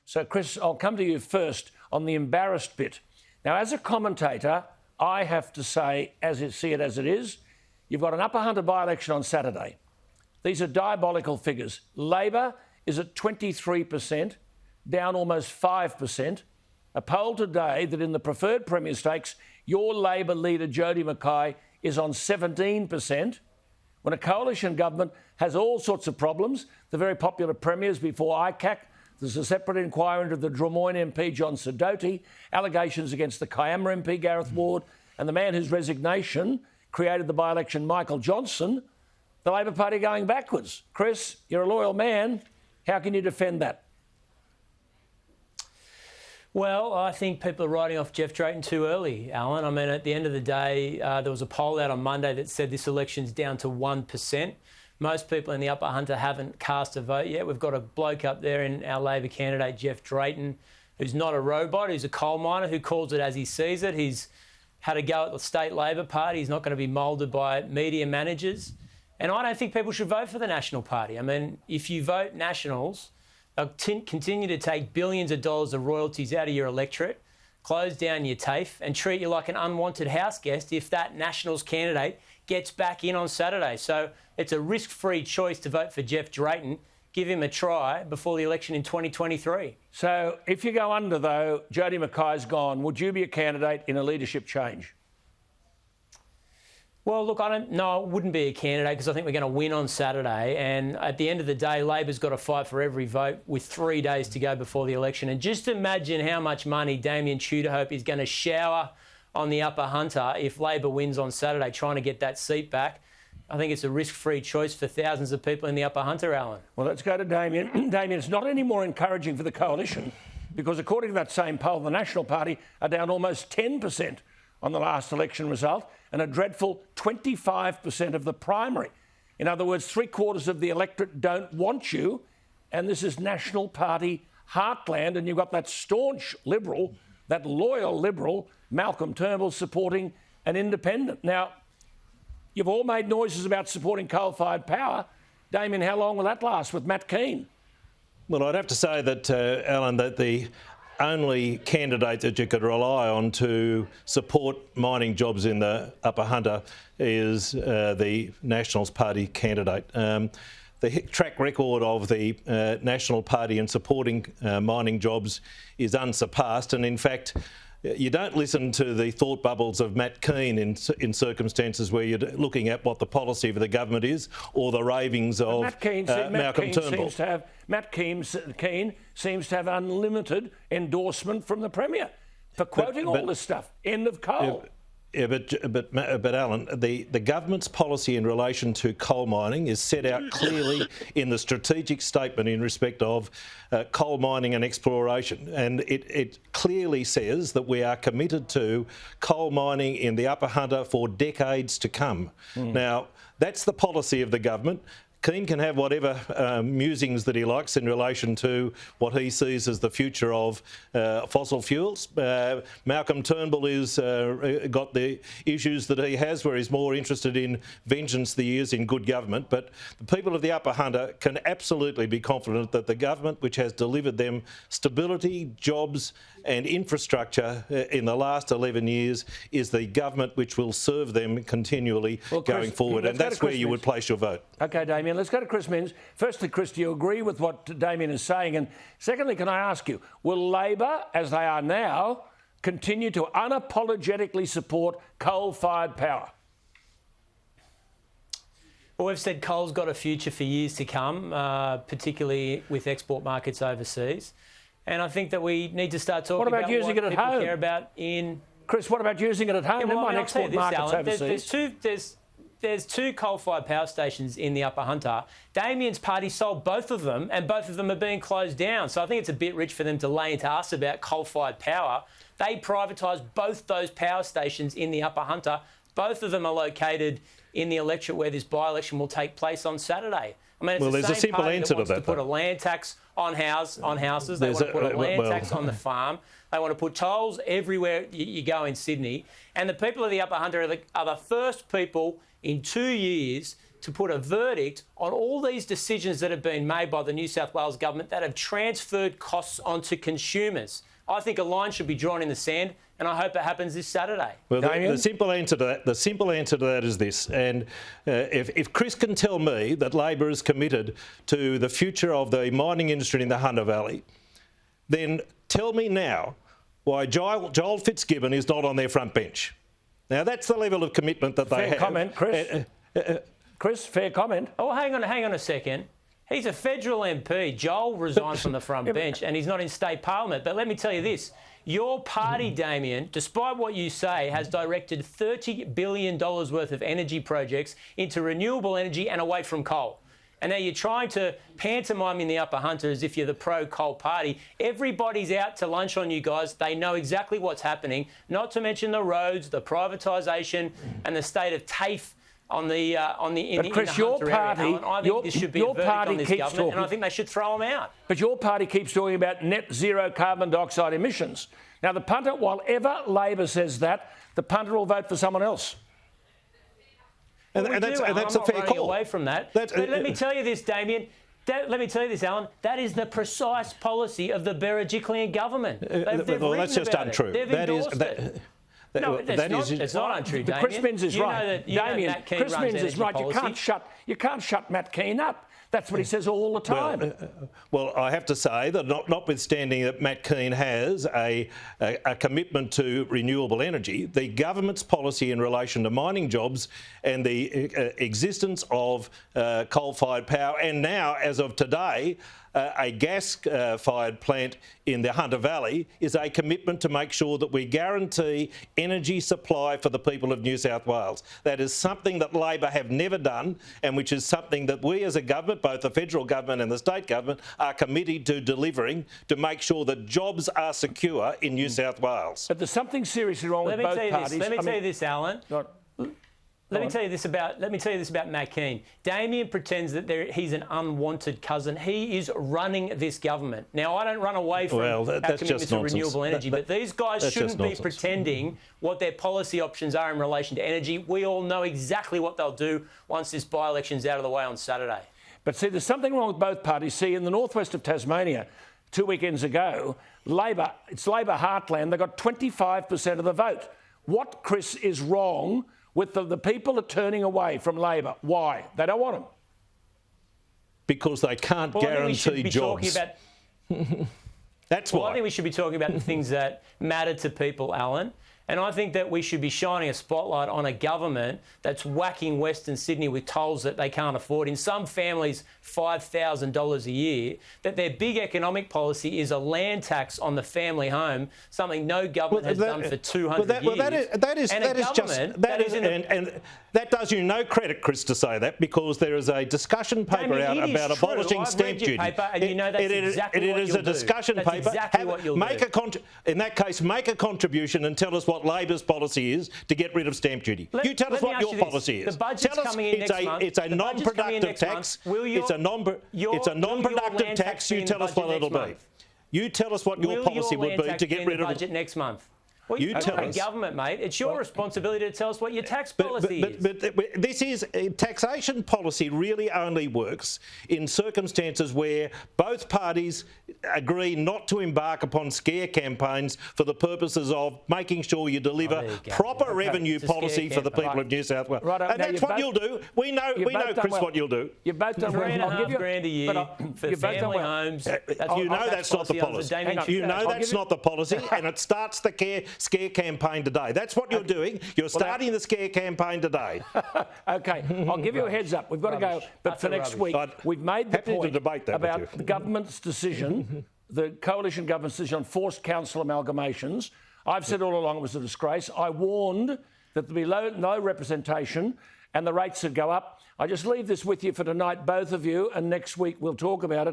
So, Chris, I'll come to you first on the embarrassed bit. Now, as a commentator, I have to say, see it as it is, you've got an Upper Hunter by-election on Saturday. These are diabolical figures. Labor is at 23%, down almost 5%. A poll today that in the preferred Premier stakes, your Labor leader, Jodie Mackay, is on 17%. When a coalition government has all sorts of problems, the very popular premiers before ICAC, there's a separate inquiry into the Drummoyne MP, John Sidoti, allegations against the Kiama MP, Gareth Ward, and the man whose resignation created the by-election, Michael Johnson, the Labor Party going backwards. Chris, you're a loyal man. How can you defend that? Well, I think people are writing off Jeff Drayton too early, Alan. I mean, at the end of the day, there was a poll out on Monday that said this election's down to 1%. Most people in the Upper Hunter haven't cast a vote yet. We've got a bloke up there in our Labor candidate, Jeff Drayton, who's not a robot, who's a coal miner, who calls it as he sees it. He's had a go at the state Labor Party. He's not going to be moulded by media managers. And I don't think people should vote for the National Party. I mean, if you vote Nationals, they'll continue to take billions of dollars of royalties out of your electorate, close down your TAFE and treat you like an unwanted house guest if that Nationals candidate gets back in on Saturday. So it's a risk-free choice to vote for Jeff Drayton. Give him a try before the election in 2023. So if you go under, though, Jodie Mackay's gone, would you be a candidate in a leadership change? Well, look, I wouldn't be a candidate because I think we're going to win on Saturday. And at the end of the day, Labor's got to fight for every vote with 3 days to go before the election. And just imagine how much money Damien Tudehope is going to shower on the Upper Hunter if Labor wins on Saturday, trying to get that seat back. I think it's a risk-free choice for thousands of people in the Upper Hunter, Alan. Well, let's go to Damien. Damien, it's not any more encouraging for the coalition because according to that same poll, the National Party are down almost 10% on the last election result and a dreadful 25% of the primary. In other words, 3/4 of the electorate don't want you, and this is National Party heartland, and you've got that staunch Liberal, that loyal Liberal, Malcolm Turnbull, supporting an independent. Now, you've all made noises about supporting coal-fired power. Damien, how long will that last with Matt Kean? Well, I'd have to say that, Alan, that the only candidate that you could rely on to support mining jobs in the Upper Hunter is the Nationals Party candidate. The track record of the National Party in supporting mining jobs is unsurpassed, and in fact, you don't listen to the thought bubbles of Matt Kean in circumstances where you're looking at what the policy of the government is or the ravings of Malcolm Turnbull. Matt Kean seems to have unlimited endorsement from the Premier for quoting all this stuff. End of coal. But Alan, the government's policy in relation to coal mining is set out clearly in the strategic statement in respect of coal mining and exploration. And it clearly says that we are committed to coal mining in the Upper Hunter for decades to come. Now, that's the policy of the government. Kean can have whatever musings that he likes in relation to what he sees as the future of fossil fuels. Malcolm Turnbull is got the issues that he has where he's more interested in vengeance than he is in good government. But the people of the Upper Hunter can absolutely be confident that the government, which has delivered them stability, jobs and infrastructure in the last 11 years, is the government which will serve them continually going forward. And that's where you would place your vote. OK, Damien, let's go to Chris Minns. Firstly, Chris, do you agree with what Damien is saying? And secondly, can I ask you, will Labor, as they are now, continue to unapologetically support coal-fired power? Well, we've said coal's got a future for years to come, particularly with export markets overseas. And I think that we need to start talking about using it at home? Care about in... Chris, what about using it at home? Yeah, well, export markets overseas. There's two coal-fired power stations in the Upper Hunter. Damien's party sold both of them, and both of them are being closed down. So I think it's a bit rich for them to lay into us about coal-fired power. They privatised both those power stations in the Upper Hunter. Both of them are located in the electorate where this by-election will take place on Saturday. I mean, it's there's a simple answer to that. To put a land tax on houses. They want to put a land tax on the farm. They want to put tolls everywhere you go in Sydney. And the people of the Upper Hunter are the first people in 2 years to put a verdict on all these decisions that have been made by the New South Wales government that have transferred costs onto consumers. I think a line should be drawn in the sand, and I hope it happens this Saturday. Well, the simple answer to that is this. And if Chris can tell me that Labor is committed to the future of the mining industry in the Hunter Valley, then tell me now why Joel Fitzgibbon is not on their front bench. Now, that's the level of commitment that they have. Fair comment, Chris. Chris, fair comment. Oh, hang on a second. He's a federal MP. Joel resigned from the front bench and he's not in state parliament. But let me tell you this. Your party, Damien, despite what you say, has directed $30 billion worth of energy projects into renewable energy and away from coal. And now you're trying to pantomime in the Upper Hunter as if you're the pro-coal party. Everybody's out to lunch on you guys. They know exactly what's happening, not to mention the roads, the privatisation and the state of TAFE But Chris, your party, I think this should be a verdict on this government, and I think they should throw them out. But your party keeps talking about net zero carbon dioxide emissions. Now, the punter, while ever Labor says that, the punter will vote for someone else. And that's a fair call. Away from that. But let me tell you this, Damien. Let me tell you this, Alan. That is the precise policy of the Berejiklian government. Well, that's just untrue. They've endorsed it. No, it's not untrue, Damien. Chris Minns is right. Damien, Chris Minns is right. You can't shut Matt Kean up. That's what he says all the time. Well, I have to say that notwithstanding that Matt Kean has a commitment to renewable energy, the government's policy in relation to mining jobs and the existence of coal-fired power, and now, as of today, a gas-fired plant in the Hunter Valley is a commitment to make sure that we guarantee energy supply for the people of New South Wales. That is something that Labor have never done, and which is something that we as a government, both the federal government and the state government, are committed to delivering to make sure that jobs are secure in New South Wales. But there's something seriously wrong with both parties. Let me tell you this, Alan. Let me tell you this about Matt Kean. Damien pretends that he's an unwanted cousin. He is running this government. Now, I don't run away from our commitment to renewable energy, but these guys shouldn't be pretending what their policy options are in relation to energy. We all know exactly what they'll do once this by-election's out of the way on Saturday. But see, there's something wrong with both parties. See, in the northwest of Tasmania, 2 weekends ago, it's Labor heartland. They got 25% of the vote. What, Chris, is wrong with the people are turning away from Labor? Why? They don't want them. Because they can't guarantee jobs. That's why. I think we should be talking about the things that matter to people, Alan. And I think that we should be shining a spotlight on a government that's whacking Western Sydney with tolls that they can't afford. In some families, $5,000 a year. That their big economic policy is a land tax on the family home, something no government has done for 200 years. That does you no credit, Chris, to say that, because there is a discussion paper out about abolishing stamp duty. It is a discussion paper. In that case, make a contribution and tell us what Labor's policy is to get rid of stamp duty. You tell us what your policy is. The budget's coming in next month. It's a non-productive tax. It's a non-productive tax. You tell us what it'll be. You tell us what your policy would be to get rid of it. Budget next month. Well, you tell us. Government, mate. It's your responsibility to tell us what your tax policy is. But this is taxation policy really only works in circumstances where both parties agree not to embark upon scare campaigns for the purposes of making sure you deliver proper revenue policy for the people of New South Wales. And that's what you'll do. We know, Chris, what you'll do. You've both done well. $3,500 a year for family homes. You know that's not the policy. You know that's not the policy, and it starts the scare campaign today. That's what you're doing. You're starting the scare campaign today. OK, I'll give you a heads up. We've got to go. But for next week, we've made the point about the government's decision, the coalition government's decision on forced council amalgamations. I've said all along it was a disgrace. I warned that there'd be no representation and the rates would go up. I just leave this with you for tonight, both of you, and next week we'll talk about it.